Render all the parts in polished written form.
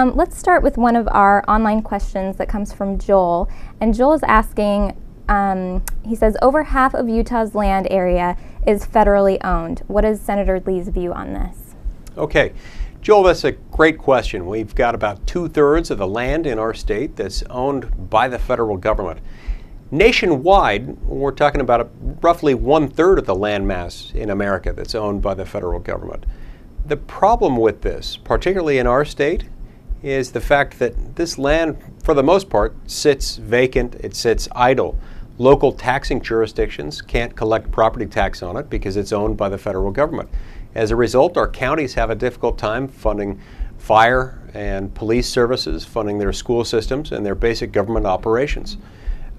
Let's start with one of our online questions that comes from Joel. And Joel is asking, he says, over half of Utah's land area is federally owned. What is Senator Lee's view on this? Okay. Joel, that's a great question. We've got about 2/3 of the land in our state that's owned by the federal government. Nationwide, we're talking about roughly 1/3 of the land mass in America that's owned by the federal government. The problem with this, particularly in our state, is the fact that this land, for the most part, sits vacant, it sits idle. Local taxing jurisdictions can't collect property tax on it because it's owned by the federal government. As a result, our counties have a difficult time funding fire and police services, funding their school systems and their basic government operations.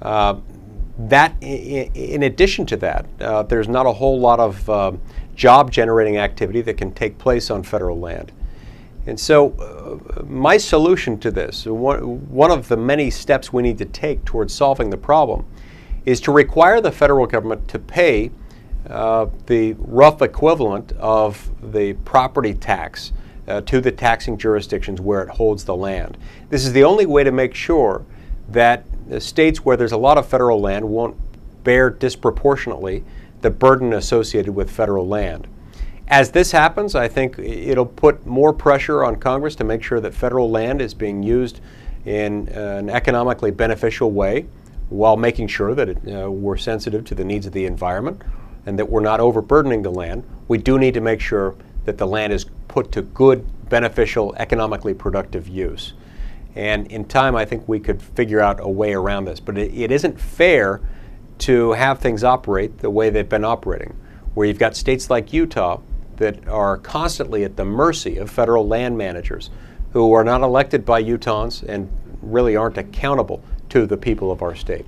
In addition to that, there's not a whole lot of job-generating activity that can take place on federal land. And so my solution to this, one of the many steps we need to take towards solving the problem, is to require the federal government to pay the rough equivalent of the property tax to the taxing jurisdictions where it holds the land. This is the only way to make sure that the states where there's a lot of federal land won't bear disproportionately the burden associated with federal land. As this happens, I think it'll put more pressure on Congress to make sure that federal land is being used in an economically beneficial way while making sure that we're sensitive to the needs of the environment and that we're not overburdening the land. We do need to make sure that the land is put to good, beneficial, economically productive use. And in time, I think we could figure out a way around this. But it isn't fair to have things operate the way they've been operating, where you've got states like Utah that are constantly at the mercy of federal land managers who are not elected by Utahns and really aren't accountable to the people of our state.